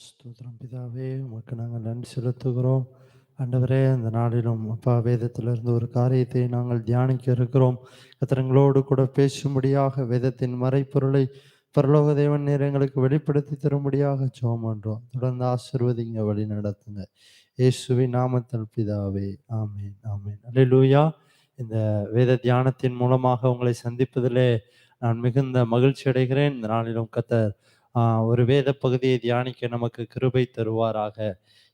ஸ்தோத்திரம் பிதாவே, உமக்கு நாங்கள் நன்றி செலுத்துகிறோம். ஆண்டவரே, இந்த நாளிலும் அப்பா வேதத்திலிருந்து ஒரு காரியத்தை நாங்கள் தியானிக்க இருக்கிறோம். கர்த்தர் கூட பேசும்படியாக வேதத்தின் மறைப்பொருளை பரலோக தேவன் நீர் எங்களுக்கு வெளிப்படுத்தி தரும்படியாக ஜெபம் பண்றோம். தொடர்ந்து ஆசீர்வதிங்க, வழி நடத்துங்க. இயேசுவின் நாமத்தில் பிதாவே, ஆமென் ஆமென். அல்லேலூயா. இந்த வேத தியானத்தின் மூலமாக உங்களை சந்திப்பதிலே நான் மிகுந்த மகிழ்ச்சி அடைகிறேன். இந்த நாளிலும் கர்த்தர் ஒரு வேத பகுதியை தியானிக்க நமக்கு கிருபை தருவாராக.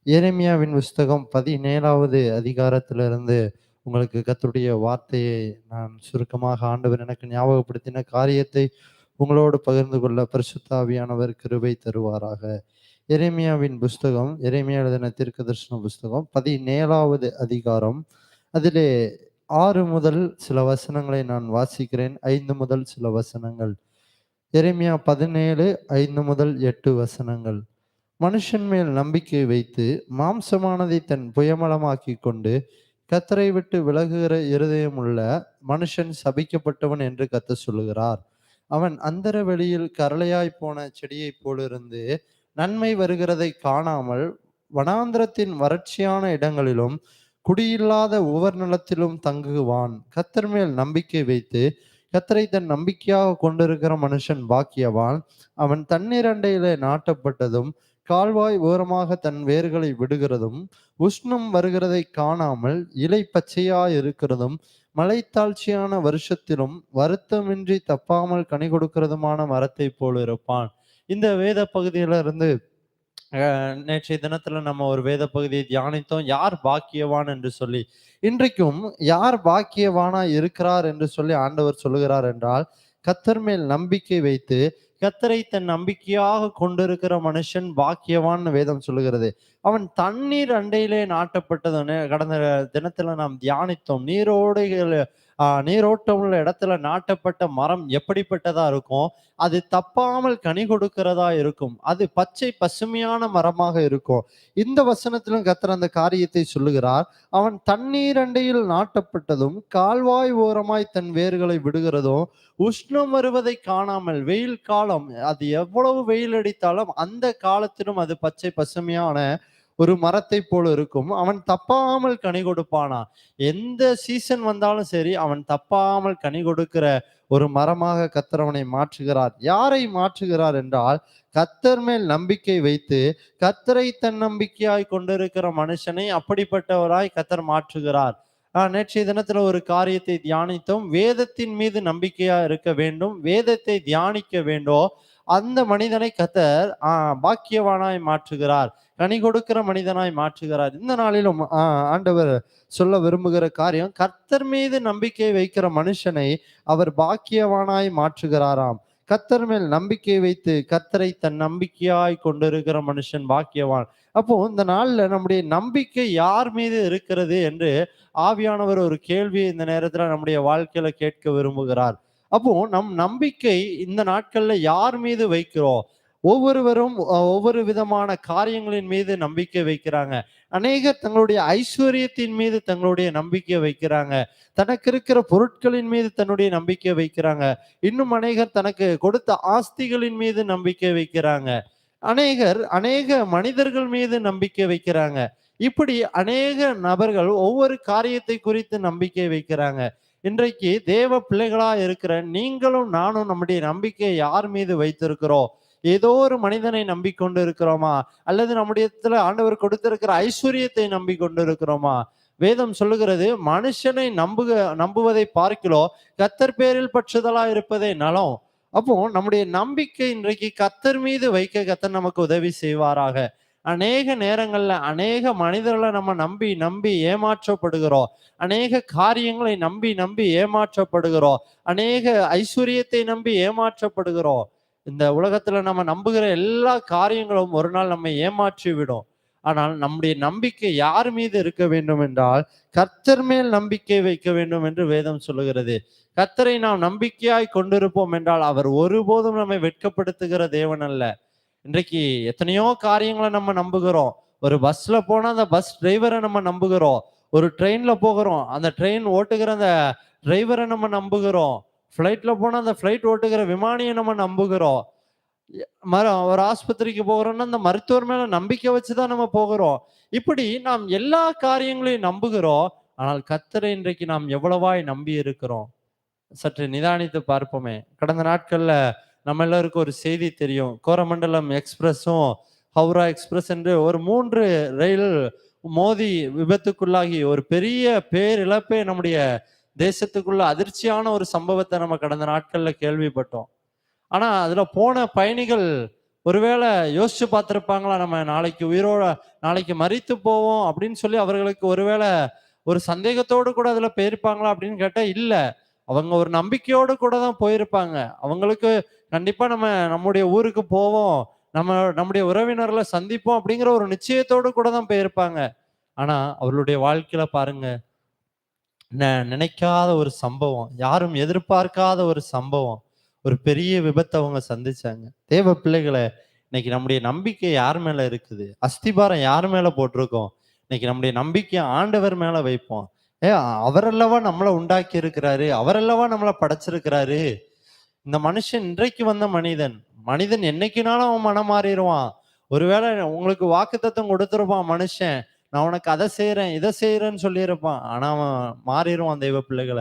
எரேமியாவின் புஸ்தகம் 17வது அதிகாரத்திலிருந்து உங்களுக்கு கர்த்தருடைய வார்த்தையை நான் சுருக்கமாக ஆண்டவர் எனக்கு ஞாபகப்படுத்தின காரியத்தை உங்களோடு பகிர்ந்து கொள்ள பரிசுத்த ஆவியானவர் கிருபை தருவாராக. எரேமியாவின் புஸ்தகம், எரேமியா எழுதின தீர்க்கதரிசன புஸ்தகம் 17வது அதிகாரம். அதிலே 6 முதல் சில வசனங்களை நான் வாசிக்கிறேன். 5 முதல் சில வசனங்கள். எரேமியா 17, 5 முதல் 8 வசனங்கள். மனுஷன் மேல் நம்பிக்கை வைத்து மாம்சமானதை தன் புயமலமாக்கிக் கொண்டு கர்த்தரை விட்டு விலகுகிற இருதயமுள்ள மனுஷன் சபிக்கப்பட்டவன் என்று கர்த்தர் சொல்லுகிறார். அவன் அந்தர வெளியில் கரளையாய் போன செடியைப் போலிருந்து நன்மை வருகிறதை காணாமல் வனாந்திரத்தின் வறட்சியான இடங்களிலும் குடியில்லாத உவர் நிலத்திலும் தங்குவான். கர்த்தர் மேல் நம்பிக்கை வைத்து கர்த்தரை தன் நம்பிக்கையாக கொண்டிருக்கிற மனுஷன் பாக்கியவான். அவன் தண்ணீர் அண்டையிலே நாட்டப்பட்டதும் கால்வாய் ஓரமாக தன் வேர்களை விடுகிறதும் உஷ்ணம் வருகிறதை காணாமல் இலை பச்சையாய் இருக்கிறதும் மலைத்தாழ்ச்சியான வருஷத்திலும் வருத்தமின்றி தப்பாமல் கனி கொடுக்கிறதுமான மரத்தை போல் இருப்பான். இந்த வேத பகுதியிலிருந்து நேற்றைய தினத்துல நம்ம ஒரு வேத பகுதியை தியானித்தோம். யார் பாக்கியவான் என்று சொல்லி. இன்றைக்கும் யார் பாக்கியவானா இருக்கிறார் என்று சொல்லி ஆண்டவர் சொல்லுகிறார் என்றால், கர்த்தர் மேல் நம்பிக்கை வைத்து கர்த்தரை தன் நம்பிக்கையாக கொண்டிருக்கிற மனுஷன் பாக்கியவான்னு வேதம் சொல்லுகிறது. அவன் தண்ணீர் அண்டையிலே நாட்டப்பட்டதுன்னு கடந்த தினத்துல நாம் தியானித்தோம். நீரோட்டம் உள்ள இடத்துல நாட்டப்பட்ட மரம் எப்படிப்பட்டதா இருக்கும்? அது தப்பாமல் கனி கொடுக்கிறதா இருக்கும். அது பச்சை பசுமையான மரமாக இருக்கும். இந்த வசனத்திலும் கர்த்தர் அந்த காரியத்தை சொல்லுகிறார். அவன் தண்ணீர் அண்டையில் நாட்டப்பட்டதும் கால்வாய் ஓரமாய் தன் வேர்களை விடுகிறதும் உஷ்ணம் வருவதை காணாமல், வெயில் காலம் அது எவ்வளவு வெயில் அடித்தாலும் அந்த காலத்திலும் அது பச்சை பசுமையான ஒரு மரத்தை போல இருக்கும். அவன் தப்பாமல் கனி கொடுப்பானா. எந்த சீசன் வந்தாலும் சரி, அவன் தப்பாமல் கனி கொடுக்கிற ஒரு மரமாக கர்த்தர் அவனை மாற்றுகிறார். யாரை மாற்றுகிறார் என்றால், கர்த்தர் மேல் நம்பிக்கை வைத்து கர்த்தரை தன் நம்பிக்கையாய் கொண்டிருக்கிற மனுஷனை அப்படிப்பட்டவராய் கர்த்தர் மாற்றுகிறார். நேற்றைய தினத்துல ஒரு காரியத்தை தியானித்தோம். வேதத்தின் மீது நம்பிக்கையா இருக்க வேண்டும், வேதத்தை தியானிக்க வேண்டும். அந்த மனிதனை கர்த்தர் பாக்கியவானாய் மாற்றுகிறார், கனி கொடுக்கிற மனிதனாய் மாற்றுகிறார். இந்த நாளிலும் ஆண்டவர் சொல்ல விரும்புகிற காரியம், கர்த்தர் மீது நம்பிக்கை வைக்கிற மனுஷனை அவர் பாக்கியவானாய் மாற்றுகிறாராம். கர்த்தர் மேல் நம்பிக்கை வைத்து கர்த்தரை தன் நம்பிக்கையாய் கொண்டிருக்கிற மனுஷன் பாக்கியவான். அப்போ இந்த நாள்ல நம்முடைய நம்பிக்கை யார் மீது இருக்கிறது என்று ஆவியானவர் ஒரு கேள்வியை இந்த நேரத்துல நம்முடைய வாழ்க்கையில கேட்க விரும்புகிறார். அப்போ நம் நம்பிக்கை இந்த நாட்கள்ல யார் மீது வைக்கிறோம்? ஒவ்வொருவரும் ஒவ்வொரு விதமான காரியங்களின் மீது நம்பிக்கை வைக்கிறாங்க. அநேகர் தங்களுடைய ஐஸ்வர்யத்தின் மீது தங்களுடைய நம்பிக்கை வைக்கிறாங்க. தனக்கு இருக்கிற பொருட்களின் மீது தன்னுடைய நம்பிக்கை வைக்கிறாங்க. இன்னும் அநேகர் தனக்கு கொடுத்த ஆஸ்திகளின் மீது நம்பிக்கை வைக்கிறாங்க. அநேகர் அநேக மனிதர்கள் மீது நம்பிக்கை வைக்கிறாங்க. இப்படி அநேக நபர்கள் ஒவ்வொரு காரியத்தை குறித்து நம்பிக்கை வைக்கிறாங்க. இன்றைக்கு தேவ பிள்ளைகளா இருக்கிற நீங்களும் நானும் நம்முடைய நம்பிக்கையை யார் மீது வைத்திருக்கிறோம்? ஏதோ ஒரு மனிதனை நம்பிக்கொண்டு இருக்கிறோமா? அல்லது நம்முடைய ஆண்டவர் கொடுத்திருக்கிற ஐஸ்வர்யத்தை நம்பிக்கொண்டு இருக்கிறோமா? வேதம் சொல்லுகிறது, மனுஷனை நம்புவதை பார்க்கிறோம், கர்த்தர் பேரில் பற்றுதலா இருப்பதே நலம். அப்போ நம்முடைய நம்பிக்கை இன்றைக்கு கர்த்தர் மீது வைக்க கர்த்தர் நமக்கு உதவி செய்வாராக. அநேக நேரங்கள்ல அநேக மனிதர்களை நம்ம நம்பி நம்பி ஏமாற்றப்படுகிறோம். அநேக காரியங்களை நம்பி நம்பி ஏமாற்றப்படுகிறோம். அநேக ஐஸ்வர்யத்தை நம்பி ஏமாற்றப்படுகிறோம். இந்த உலகத்துல நம்ம நம்புகிற எல்லா காரியங்களும் ஒரு நாள் நம்மை ஏமாற்றி விடும். ஆனால் நம்முடைய நம்பிக்கை யார் மீது இருக்க வேண்டும் என்றால், கர்த்தர் மேல் நம்பிக்கை வைக்க வேண்டும் என்று வேதம் சொல்லுகிறது. கர்த்தரை நாம் நம்பிக்கையாய் கொண்டிருப்போம் என்றால் அவர் ஒருபோதும் நம்மை வெட்கப்படுத்துகிற தேவன் அல்ல. இன்றைக்கு எத்தனையோ காரியங்களை நம்ம நம்புகிறோம். ஒரு பஸ்ல போனா அந்த பஸ் டிரைவரை நம்ம நம்புகிறோம். ஒரு ட்ரெயின்ல போகிறோம், அந்த ட்ரெயின் ஓட்டுகிற அந்த டிரைவரை நம்ம நம்புகிறோம். ஃப்ளைட்ல போனா அந்த ஃப்ளைட் ஓட்டுகிற விமானியை நம்ம நம்புகிறோம். ஒரு ஆஸ்பத்திரிக்கு போகிறோம்னா, அந்த மருத்துவர் மேல நம்பிக்கை வச்சுதான் நம்ம போகிறோம். இப்படி நாம் எல்லா காரியங்களையும் நம்புகிறோம். ஆனால் கர்த்தரை இன்றைக்கு நாம் எவ்வளவாய் நம்பி இருக்கிறோம்? சற்று நிதானித்து பார்ப்போமே. கடந்த நாட்கள்ல நம்ம எல்லாருக்கும் ஒரு செய்தி தெரியும். கோரமண்டலம் எக்ஸ்பிரஸும், ஹவுரா எக்ஸ்பிரஸ் என்று ஒரு 3 ரயில் மோதி விபத்துக்குள்ளாகி ஒரு பெரிய பேரிழப்பை நம்முடைய தேசத்துக்குள்ள அதிர்ச்சியான ஒரு சம்பவத்த நம்ம கடந்த நாட்கள்ல கேள்விப்பட்டோம். ஆனா, அதுல போன பயணிகள் ஒருவேளை யோசிச்சு பார்த்திருப்பாங்களா? நம்ம நாளைக்கு மரித்து போவோம் அப்படின்னு சொல்லி அவர்களுக்கு ஒருவேளை ஒரு சந்தேகத்தோடு கூட அதுல போயிருப்பாங்களா அப்படின்னு கேட்டா, இல்ல. அவங்க ஒரு நம்பிக்கையோடு கூட தான் போயிருப்பாங்க. அவங்களுக்கு கண்டிப்பா நம்ம நம்முடைய ஊருக்கு போவோம். நம்முடைய உறவினர்கள சந்திப்போம் அப்படிங்கிற ஒரு நிச்சயத்தோடு கூட தான் போயிருப்பாங்க. ஆனா, அவர்களுடைய வாழ்க்கையில பாருங்க, நினைக்காத ஒரு சம்பவம், யாரும் எதிர்பார்க்காத ஒரு சம்பவம். ஒரு பெரிய விபத்த அவங்க சந்திச்சாங்க. தேவ பிள்ளைகளே, இன்னைக்கு நம்முடைய நம்பிக்கை யார் மேல இருக்குது? அஸ்திபாரம் யார் மேல போட்டிருக்கோம்? இன்னைக்கு நம்முடைய நம்பிக்கைய ஆண்டவர் மேல வைப்போம். அவரல்லவா நம்மள உண்டாக்கி இருக்கிறாரு. அவரல்லவா நம்மள படைச்சிருக்கிறாரு. இந்த மனுஷன் இன்றைக்கு வந்த மனிதன். மனிதன் என்னைக்குனாலும் அவன் மனம் மாறிருவான். ஒருவேளை உங்களுக்கு வாக்குத்தத்தம் கொடுத்திருப்பான் மனுஷன். நான் உனக்கு அதை செய்றேன், இதை செய்றேன்னு சொல்லியிருப்பான். ஆனா அவன் மாறிருவான் தெய்வ பிள்ளைகள.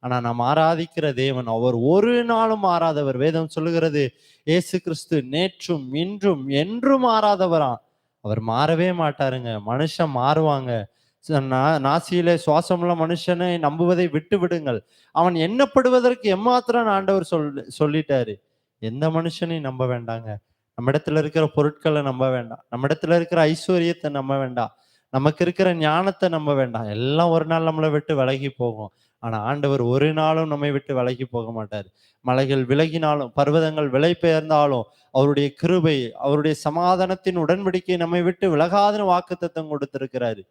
ஆனா நாம் ஆராதிக்கிற தேவன், அவர் ஒரு நாளும் மாறாதவர். வேதம் சொல்லுகிறது, இயேசு கிறிஸ்து நேற்றும், இன்றும், என்றும் மாறாதவராம். அவர் மாறவே மாட்டாருங்க. மனுஷன் மாறுவாங்க. நாசியிலே சுவாசமுள்ள மனுஷனை நம்புவதை விட்டு விடுங்கள். அவன் எண்ணப்படுவதற்கு எம்மாத்திரம் ஆண்டவர் சொல்லிட்டாரு. எந்த மனுஷனையும் நம்ப வேண்டாங்க. நம்மிடத்துல இருக்கிற பொருட்களை நம்ப வேண்டாம். நம்மிடத்துல இருக்கிற ஐஸ்வர்யத்தை நம்ப வேண்டாம். நமக்கு இருக்கிற ஞானத்தை நம்ப வேண்டாம். எல்லாம் ஒரு நாள் நம்மளை விட்டு விலகி போகும். ஆனா ஆண்டவர் ஒரு நாளும் நம்மை விட்டு விலகி போக மாட்டார். மலைகள் விலகினாலும், பர்வதங்கள் விலை பெயர்ந்தாலும், அவருடைய கிருபை, அவருடைய சமாதானத்தின் உடன்படிக்கை நம்மை விட்டு விலகாதுன்னு வாக்குத்தத்தம் கொடுத்திருக்கிறாரு.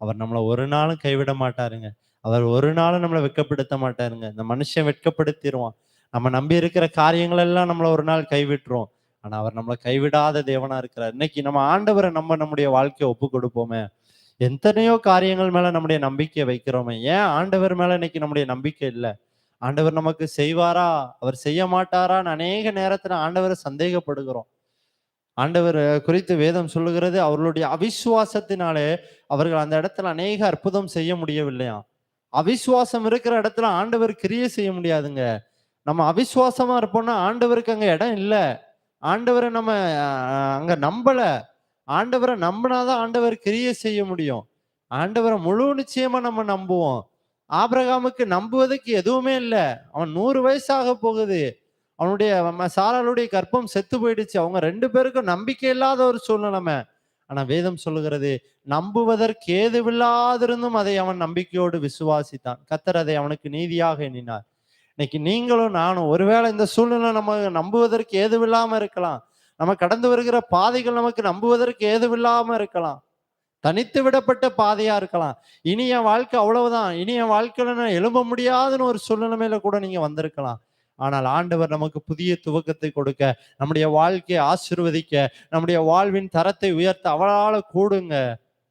அவர் நம்மள ஒரு நாளும் கைவிட மாட்டாருங்க. அவர் ஒரு நாளும் நம்மள வெட்கப்படுத்த மாட்டாருங்க. இந்த மனுஷன் வெட்கப்படுத்திருவான். நம்ம நம்பி இருக்கிற காரியங்கள் எல்லாம் நம்மள ஒரு நாள் கைவிட்டுரும். ஆனா அவர் நம்மள கைவிடாத தேவனா இருக்கிறார். இன்னைக்கு நம்ம ஆண்டவரை நம்முடைய வாழ்க்கையை ஒப்பு கொடுப்போமே. எத்தனையோ காரியங்கள் மேல நம்முடைய நம்பிக்கையை வைக்கிறோமே. ஏன் ஆண்டவர் மேல இன்னைக்கு நம்முடைய நம்பிக்கை இல்ல? ஆண்டவர் நமக்கு செய்வாரா? அவர் செய்ய மாட்டாரான்னு அநேக நேரத்துல ஆண்டவரை சந்தேகப்படுகிறோம். ஆண்டவர் குறித்து வேதம் சொல்லுகிறது, அவர்களுடைய அவிசுவாசத்தினாலே அவர்கள் அந்த இடத்துல அநேக அற்புதம் செய்ய முடியவில்லையாம். அவிசுவாசம் இருக்கிற இடத்துல ஆண்டவர் கிரியை செய்ய முடியாதுங்க. நம்ம அவிசுவாசமா இருப்போம்னா ஆண்டவருக்கு அங்க இடம் இல்ல. ஆண்டவரை நம்ம அங்க நம்பல. ஆண்டவரை நம்பினாதான் ஆண்டவர் கிரியை செய்ய முடியும். ஆண்டவரை முழு நிச்சயமா நம்ம நம்புவோம். ஆபிரகாமுக்கு நம்புவதற்கு எதுவுமே இல்ல. அவன் 100 வயசாக போகுது. அவனுடைய சாராளுடைய கர்ப்பம் செத்து போயிடுச்சு. அவங்க 2 பேருக்கும் நம்பிக்கை இல்லாத ஒரு சூழ்நிலைமை. ஆனா வேதம் சொல்லுகிறது, நம்புவதற்கு ஏதுவில்லாதிருந்தும் அதை அவன் நம்பிக்கையோடு விசுவாசித்தான். கர்த்தர் அதை அவனுக்கு நீதியாக எண்ணினார். இன்னைக்கு நீங்களும் நானும் ஒருவேளை இந்த சூழ்நிலை நம்ம நம்புவதற்கு ஏதுவில்லாம இருக்கலாம். நம்ம கடந்து வருகிற பாதைகள் நமக்கு நம்புவதற்கு ஏதுவில்லாம இருக்கலாம். தனித்து விடப்பட்ட பாதையா இருக்கலாம். இனி என் வாழ்க்கை அவ்வளவுதான். இனி என் வாழ்க்கையில நான் எழும்ப முடியாதுன்னு ஒரு சூழ்நிலைமையில கூட நீங்க வந்திருக்கலாம். ஆனால் ஆண்டவர் நமக்கு புதிய துவக்கத்தை கொடுக்க, நம்முடைய வாழ்க்கையை ஆசீர்வதிக்க, நம்முடைய வாழ்வின் தரத்தை உயர்த்த அவரால கூடுங்க.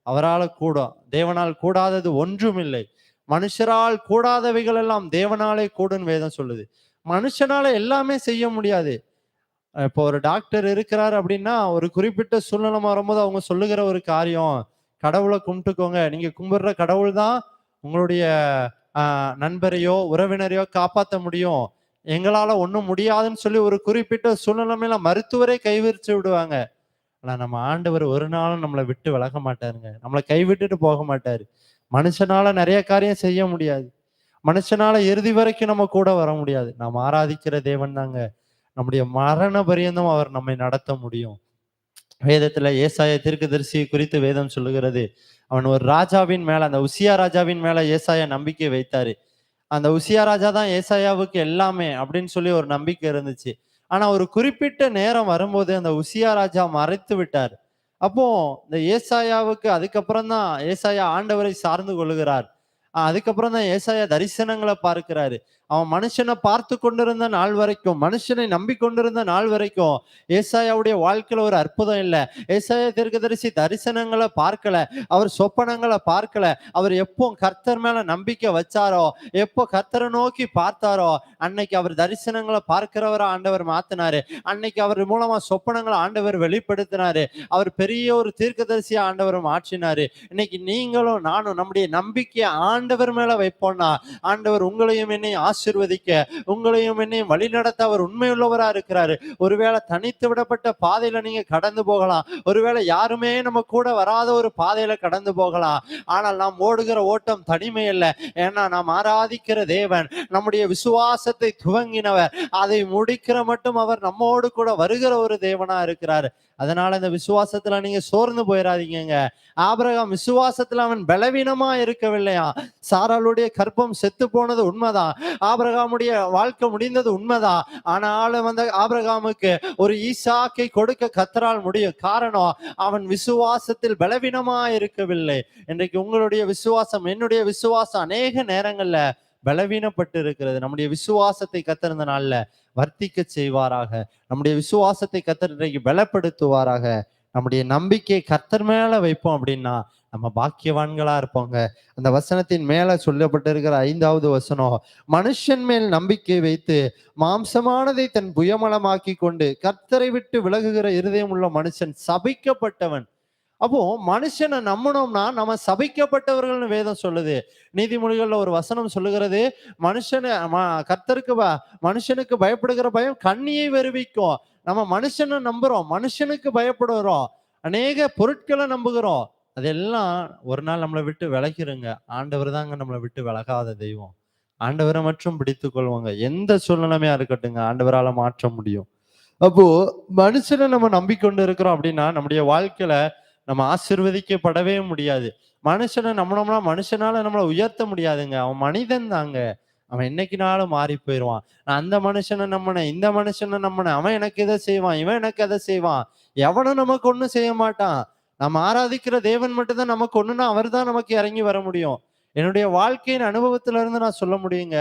அவரால கூடும். தேவனால் கூடாதது ஒன்றும் இல்லை. மனுஷரால் கூடாதவைகள் எல்லாம் தேவனாலே கூடுன்னு வேதம் சொல்லுது. மனுஷனால எல்லாமே செய்ய முடியாது. இப்போ ஒரு டாக்டர் இருக்கிறார் அப்படின்னா, ஒரு குறிப்பிட்ட சூழ்நிலை வரும்போது அவங்க சொல்லுகிற ஒரு காரியம், கடவுளை கும்பிட்டுக்கோங்க. நீங்க கும்பிடுற கடவுள் தான் உங்களுடைய நண்பரையோ, உறவினரையோ காப்பாத்த முடியும். எங்களால ஒண்ணும் முடியாதுன்னு சொல்லி ஒரு குறிப்பிட்ட சூழ்நிலைமையில மருத்துவரே கைவிரிச்சு விடுவாங்க. ஆனா நம்ம ஆண்டவர் ஒரு நாளும் நம்மளை விட்டு விலக மாட்டாருங்க. நம்மளை கைவிட்டுட்டு போக மாட்டாரு. மனுஷனால நிறைய காரியம் செய்ய முடியாது. மனுஷனால இறுதி வரைக்கும் நம்ம கூட வர முடியாது. நாம் ஆராதிக்கிற தேவன் தாங்க நம்முடைய மரண பரியந்தம் அவர் நம்மை நடத்த முடியும். வேதத்துல ஏசாயா தீர்க்கதரிசி குறித்து வேதம் சொல்லுகிறது. அவன் ஒரு ராஜாவின் மேல, அந்த உசியா ராஜாவின் மேல ஏசாயா நம்பிக்கை வைத்தாரு. அந்த உசியா ராஜா தான் ஏசாயாவுக்கு எல்லாமே அப்படின்னு சொல்லி ஒரு நம்பிக்கை இருந்துச்சு. ஆனா ஒரு குறிப்பிட்ட நேரம் வரும்போது அந்த உசியா ராஜா மறைத்து விட்டார். அப்போ இந்த ஏசாயாவுக்கு அதுக்கப்புறம் தான் ஏசாயா ஆண்டவரை சார்ந்து கொள்ளுகிறார். அதுக்கப்புறம் தான் ஏசாயா தரிசனங்களை பார்க்கிறாரு. அவன் மனுஷனை பார்த்து கொண்டிருந்த நாள் வரைக்கும், மனுஷனை நம்பி கொண்டிருந்த நாள் வரைக்கும் ஏசாயாவுடைய வாழ்க்கையில ஒரு அற்புதம் இல்லை. ஏசாயா தீர்க்கதரிசி தரிசனங்களை பார்க்கல, அவர் சொப்பனங்களை பார்க்கல. அவர் எப்போ கர்த்தர் மேல நம்பிக்கை வச்சாரோ, எப்போ கர்த்தரை நோக்கி பார்த்தாரோ, அன்னைக்கு அவர் தரிசனங்களை பார்க்கிறவரை ஆண்டவர் மாத்தினாரு. அன்னைக்கு அவர் மூலமா சொப்பனங்களை ஆண்டவர் வெளிப்படுத்தினாரு. அவர் பெரிய ஒரு தீர்க்கதரிசியா ஆண்டவர் மாற்றினாரு. இன்னைக்கு நீங்களும் நானும் நம்முடைய நம்பிக்கையை ஆண்டவர் மேல வைப்போம்னா, ஆண்டவர் உங்களையும் என்னையும் ஆசீர்வதிக்க, உங்களையும் என்னையும் வழிநடத்த அவர் உண்மையுள்ளவரா இருக்கிறாரு. ஒருவேளை தனித்து விடப்பட்ட பாதையில நீங்க கடந்து போகலாம், ஒருவேளை யாருமே நம்ம கூட வராத ஒரு பாதையில கடந்து போகலாம். ஆனால் நாம் ஓடுகிற ஓட்டம் தனிமை அல்ல. ஏன்னா நாம் ஆராதிக்கிற தேவன் நம்முடைய விசுவாசத்தை துவங்கினவர், அதை முடிக்கிற மட்டும் அவர் நம்மோடு கூட வருகிற ஒரு தேவனா இருக்கிறார். அதனால இந்த விசுவாசத்துல நீங்க சோர்ந்து போயிடாதீங்க. ஆபிரகாம் விசுவாசத்துல அவன் பலவீனமா இருக்கவில்லையா. சாராளுடைய கர்ப்பம் செத்து போனது உண்மைதான், ஆபிரகாமுடைய வாழ்க்கை முடிந்தது உண்மைதான். ஆனாலும் அந்த ஆபிரகாமுக்கு ஒரு ஈசாக்கை கொடுக்க கர்த்தரால் முடியும். காரணம், அவன் விசுவாசத்தில் பலவீனமா இருக்கவில்லை. இன்றைக்கு உங்களுடைய விசுவாசம், என்னுடைய விசுவாசம் அநேக நேரங்கள்ல பலவீனப்பட்டு இருக்கிறது. நம்முடைய விசுவாசத்தை கர்த்தர் இந்த நாள்ல வர்த்திக்க செய்வாராக. நம்முடைய விசுவாசத்தை கர்த்தர் இன்றைக்கு பலப்படுத்துவாராக. நம்முடைய நம்பிக்கையை கர்த்தர் மேல வைப்போம் அப்படின்னா நம்ம பாக்கியவான்களா இருப்போங்க. அந்த வசனத்தின் மேல சொல்லப்பட்டிருக்கிற 5வது வசனம், மனுஷன் மேல் நம்பிக்கை வைத்து மாம்சமானதை தன் புயமலமாக்கி கொண்டு கர்த்தரை விட்டு விலகுகிற இருதயம் உள்ள மனுஷன் சபிக்கப்பட்டவன். அப்போ மனுஷனை நம்பணும்னா நம்ம சபிக்கப்பட்டவர்கள்னு வேதம் சொல்லுது. நீதிமொழிகள்ல ஒரு வசனம் சொல்லுகிறது, மனுஷனை கர்த்தருக்கு மனுஷனுக்கு பயப்படுகிற பயம் கண்ணியை வருவிக்கும். நம்ம மனுஷனை நம்புறோம், மனுஷனுக்கு பயப்படுறோம், அநேக பொருட்களை நம்புகிறோம். அதெல்லாம் ஒரு நாள் நம்மளை விட்டு விலகிருங்க. ஆண்டவர் தாங்க நம்மளை விட்டு விலகாத தெய்வம். ஆண்டவரை மட்டும் பிடித்துக் கொள்வாங்க. எந்த சூழ்நிலைமையா இருக்கட்டுங்க, ஆண்டவரால மாற்ற முடியும். அப்போ மனுஷனை நம்ம நம்பிக்கொண்டு இருக்கிறோம் அப்படின்னா நம்முடைய வாழ்க்கையில நம்ம ஆசீர்வதிக்கப்படவே முடியாது. மனுஷனை நம்பினோம்னா மனுஷனால நம்மளை உயர்த்த முடியாதுங்க. அவன் மனிதன் தாங்க. அவன் என்னைக்குனாலும் மாறி போயிடுவான். நான் அந்த மனுஷனை நம்பினேன், இந்த மனுஷனை நம்பினேன், அவன் எனக்கு எதை செய்வான், இவன் எனக்கு எதை செய்வான். எவனும் நமக்கு ஒண்ணும் செய்ய மாட்டான். நம்ம ஆராதிக்கிற தேவன் மட்டும்தான் நமக்கு ஒண்ணுன்னா அவர் தான் நமக்கு இறங்கி வர முடியும். என்னுடைய வாழ்க்கையின் அனுபவத்துல இருந்து நான் சொல்ல முடியுங்க.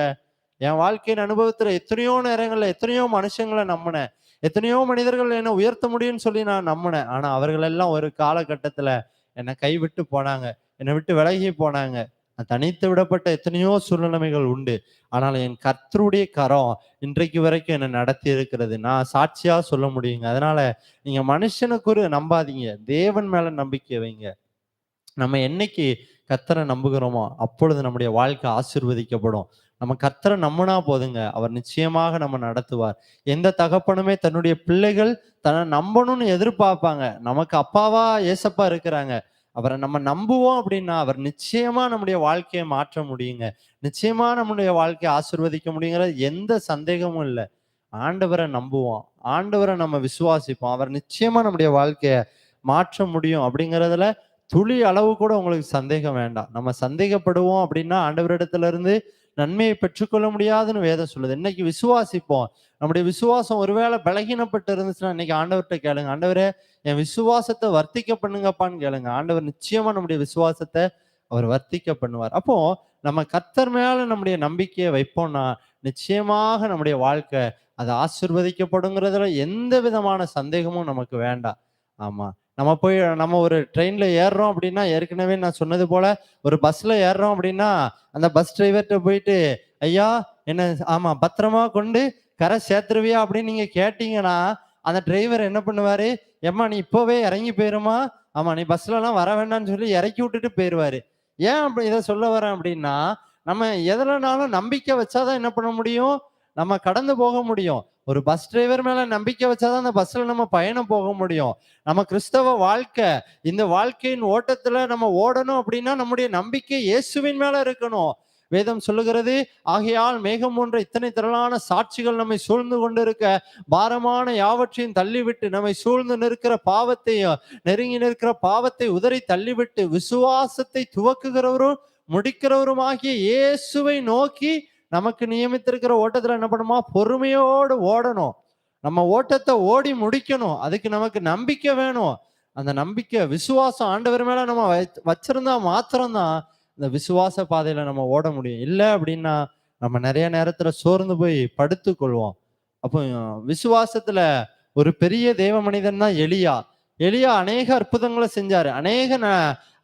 என் வாழ்க்கையின் அனுபவத்துல எத்தனையோ நேரங்கள்ல எத்தனையோ மனுஷங்களை நம்பினேன், எத்தனையோ மனிதர்கள் என்னை உயர்த்த முடியும்னு சொல்லி நான் நம்பினேன். ஆனா அவர்கள் எல்லாம் ஒரு காலகட்டத்துல என்னை கைவிட்டு போனாங்க, என்னை விட்டு விலகி போனாங்க. நான் தனித்து விடப்பட்ட எத்தனையோ சூழ்நிலைமைகள் உண்டு. ஆனால் என் கர்த்தருடைய கரம் இன்றைக்கு வரைக்கும் என்னை நடத்தி இருக்கிறது. நான் சாட்சியா சொல்ல முடியுங்க. அதனால நீங்க மனுஷனுக்கு நம்பாதீங்க, தேவன் மேல நம்பிக்கை வைங்க. நம்ம என்னைக்கு கர்த்தரை நம்புகிறோமோ அப்பொழுது நம்முடைய வாழ்க்கை ஆசீர்வதிக்கப்படும். நம்ம கர்த்தரை நம்பினா போதுங்க, அவர் நிச்சயமாக நம்ம நடத்துவார். எந்த தகப்பனுமே தன்னுடைய பிள்ளைகள் தன்னை நம்பணும்னு எதிர்பார்ப்பாங்க. நமக்கு அப்பாவா ஏசப்பா இருக்கிறாங்க. அவரை நம்ம நம்புவோம் அப்படின்னா அவர் நிச்சயமா நம்முடைய வாழ்க்கையை மாற்ற முடியுங்க. நிச்சயமா நம்முடைய வாழ்க்கையை ஆசீர்வதிக்க முடியுங்கிறது எந்த சந்தேகமும் இல்லை. ஆண்டவரை நம்புவோம், ஆண்டவரை நம்ம விசுவாசிப்போம், அவர் நிச்சயமா நம்முடைய வாழ்க்கையை மாற்ற முடியும். அப்படிங்கிறதுல துளி அளவு கூட உங்களுக்கு சந்தேகம் வேண்டாம். நம்ம சந்தேகப்படுவோம் அப்படின்னா ஆண்டவரிடத்துல இருந்து நன்மையை பெற்றுக்கொள்ள முடியாதுன்னு வேதம் சொல்லுது. இன்னைக்கு விசுவாசிப்போம். நம்முடைய விசுவாசம் ஒருவேளை பலகீனப்பட்டு இருந்துச்சுன்னா இன்னைக்கு ஆண்டவர்கிட்ட கேளுங்க, ஆண்டவரே என் விசுவாசத்தை வர்த்திக்க பண்ணுங்கப்பான்னு கேளுங்க. ஆண்டவர் நிச்சயமா நம்முடைய விசுவாசத்தை அவர் வர்த்திக்க பண்ணுவார். அப்போ நம்ம கர்த்தர் மேல நம்முடைய நம்பிக்கையை வைப்போம்னா நிச்சயமாக நம்முடைய வாழ்க்கை அது ஆசீர்வதிக்கப்படுங்கிறதுல எந்த விதமான சந்தேகமும் நமக்கு வேண்டாம். ஆமா, நம்ம ஒரு ட்ரெயின்ல ஏறுறோம் அப்படின்னா, ஏற்கனவே நான் சொன்னது போல ஒரு பஸ்ல ஏறுறோம் அப்படின்னா அந்த பஸ் டிரைவர்கிட்ட போயிட்டு, ஐயா என்ன ஆமா பத்திரமா கொண்டு கரை சேர்த்துருவியா அப்படின்னு நீங்க கேட்டீங்கன்னா அந்த டிரைவர் என்ன பண்ணுவாரு, ஏம்மா நீ இப்பவே இறங்கி போயிருமா, ஆமா நீ பஸ்ல எல்லாம் வர வேண்டாம்னு சொல்லி இறக்கி விட்டுட்டு போயிருவாரு. ஏன் அப்படி இதை சொல்ல வரேன் அப்படின்னா, நம்ம எதுலனாலும் நம்பிக்கை வச்சாதான் என்ன பண்ண முடியும், நம்ம கடந்து போக முடியும். ஒரு பஸ் டிரைவர் மேல நம்பிக்கை வச்சாதான் அந்த பஸ்ல நம்ம பயணம் போக முடியும். நம்ம கிறிஸ்தவ வாழ்க்கை, இந்த வாழ்க்கையின் ஓட்டத்துல நம்ம ஓடணும் அப்படின்னா நம்முடைய நம்பிக்கை இயேசுவின் மேல இருக்கணும். வேதம் சொல்லுகிறது, ஆகையால் மேகம் போன்ற இத்தனை திரளான சாட்சிகள் நம்மை சூழ்ந்து கொண்டிருக்க பாரமான யாவற்றையும் தள்ளிவிட்டு நம்மை சூழ்ந்து நிற்கிற பாவத்தையும் நெருங்கி நிற்கிற பாவத்தை உதறி தள்ளிவிட்டு விசுவாசத்தை துவக்குகிறவரும் முடிக்கிறவருமாகிய இயேசுவை நோக்கி நமக்கு நியமித்திருக்கிற ஓட்டத்துல என்ன பண்ணுமா, பொறுமையோடு ஓடணும். நம்ம ஓட்டத்தை ஓடி முடிக்கணும். அதுக்கு நமக்கு நம்பிக்கை வேணும். அந்த நம்பிக்கை விசுவாசம் ஆண்டவர் மேல நம்ம வச்சிருந்தா மாத்திரம்தான் இந்த விசுவாச பாதையில நம்ம ஓட முடியும். இல்ல அப்படின்னா நம்ம நிறைய நேரத்துல சோர்ந்து போய் படுத்துக் கொள்வோம். அப்போ விசுவாசத்துல ஒரு பெரிய தேவ மனிதன் தான் எலியா. எலியா அநேக அற்புதங்களை செஞ்சாரு. அநேக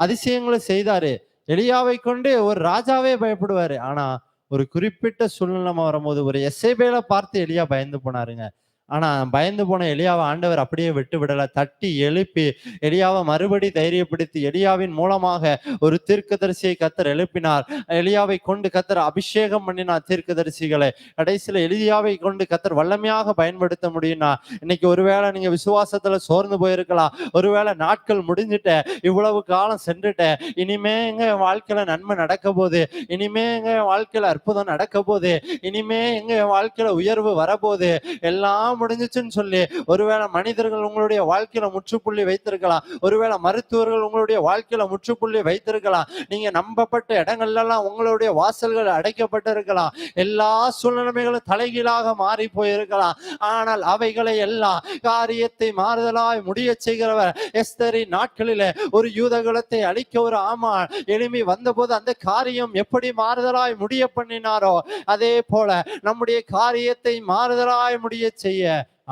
அதிசயங்களை செய்தாரு. எலியாவை கொண்டு ஒரு ராஜாவே பயப்படுவாரு. ஆனா ஒரு குறிப்பிட்ட சூழ்நிலை வரும்போது ஒரு எசேபேலை பார்த்து எலியா பயந்து போனாருங்க. ஆனா பயந்து போன எலியாவை ஆண்டவர் அப்படியே விட்டு விடல. தட்டி எழுப்பி எலியாவை மறுபடி தைரியப்படுத்தி எலியாவின் மூலமாக ஒரு தீர்க்கதரிசியை கர்த்தர் எழுப்பினார். எலியாவை கொண்டு கர்த்தர் அபிஷேகம் பண்ணினார் தீர்க்கதரிசிகளை. கடைசியில எலியாவை கொண்டு கர்த்தர் வல்லமையாக பயன்படுத்த முடியும்னா இன்னைக்கு ஒருவேளை நீங்க விசுவாசத்துல சோர்ந்து போயிருக்கலாம். ஒருவேளை நாட்கள் முடிஞ்சுட்ட, இவ்வளவு காலம் சென்றுட்ட, இனிமே எங்க வாழ்க்கையில நன்மை நடக்க போகுது, இனிமே எங்க வாழ்க்கையில அற்புதம் நடக்க போகுது, இனிமே எங்க வாழ்க்கையில உயர்வு வரப்போகுது, எல்லாம் முடிஞ்சிச்சுன்னு சொல்லி ஒருவேளை மனிதர்கள் உங்களுடைய வாழ்க்கையில முற்றுப்புள்ளி வைத்திருக்கலாம். ஒருவேளை மருத்துவர்கள் உங்களுடைய வாழ்க்கையில முற்றுப்புள்ளி வைத்திருக்கலாம். நீங்க நம்பப்பட்ட இடங்கள்ல எல்லாம் உங்களுடைய வாசல்கள் அடைக்கப்பட்டிருக்கலாம். எல்லா சூழ்நிலைகளும் தலைகீழாக மாறி போயிருக்கலாம். ஆனால் அவைகளை எல்லாம் காரியத்தை மாறுதலாய் முடிய செய்கிறவர். எஸ்தரின் நாட்களில ஒரு யூதகுலத்தை அழிக்க ஒரு ஆமான் எழும்பி வந்தபோது அந்த காரியம் எப்படி மாறுதலாய் முடிய பண்ணினாரோ அதே போல நம்முடைய காரியத்தை மாறுதலாய் முடிய செய்ய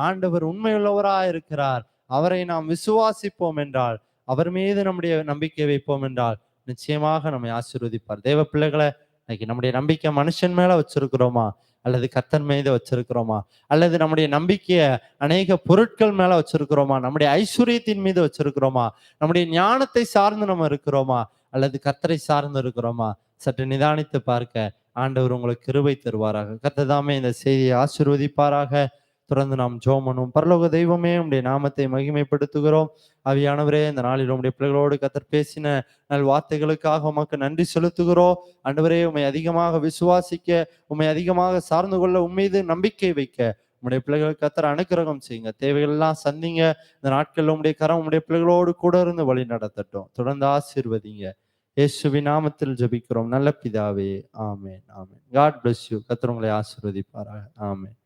ஆண்டவர் உண்மையுள்ளவராய் இருக்கிறார். அவரை நாம் விசுவாசிப்போம் என்றால், அவர் மீது நம்முடைய நம்பிக்கை வைப்போம் என்றால் நிச்சயமாக நம்மை ஆசீர்வதிப்பார். தேவ பிள்ளைகளை, இன்னைக்கு நம்முடைய நம்பிக்கை மனுஷன் மேல வச்சிருக்கிறோமா, அல்லது கர்த்தர் மீது வச்சிருக்கிறோமா, அல்லது நம்முடைய நம்பிக்கைய அநேக பொருட்கள் மேல வச்சிருக்கிறோமா, நம்முடைய ஐஸ்வர்யத்தின் மீது வச்சிருக்கிறோமா, நம்முடைய ஞானத்தை சார்ந்து நம்ம இருக்கிறோமா, அல்லது கர்த்தரை சார்ந்து இருக்கிறோமா? சற்று நிதானித்து பார்க்க ஆண்டவர் உங்களுக்கு கிருபை தருவாராக. கர்த்தர் தாமே இந்த செய்தியை ஆசீர்வதிப்பாராக. தொடர்ந்து நாம் ஜெபம் பண்ணுவோம். பரலோக தெய்வமே, உம்முடைய நாமத்தை மகிமைப்படுத்துகிறோம். ஆவியானவரே, இந்த நாளில் உம்முடைய பிள்ளைகளோடு கர்த்தர் பேசின நல் வார்த்தைகளுக்காக உமக்கு நன்றி செலுத்துகிறோம். ஆண்டவரே, உம்மை அதிகமாக விசுவாசிக்க, உம்மை அதிகமாக சார்ந்து கொள்ள, உம்மீது நம்பிக்கை வைக்க உம்முடைய பிள்ளைகளுக்கு கர்த்தர் அனுக்கிரகம் செய்யுங்க. தேவைகள் எல்லாம் சந்திங்க. இந்த நாட்கள்ல உம்முடைய கரம் உம்முடைய பிள்ளைகளோடு கூட இருந்து வழி நடத்தட்டும். தொடர்ந்து ஆசீர்வதிங்க. இயேசுவின் நாமத்தில் ஜெபிக்கிறோம் நல்ல பிதாவே. ஆமென், ஆமென். God bless you. கர்த்தர் உங்களை ஆசீர்வதிப்பாராக. ஆமென்.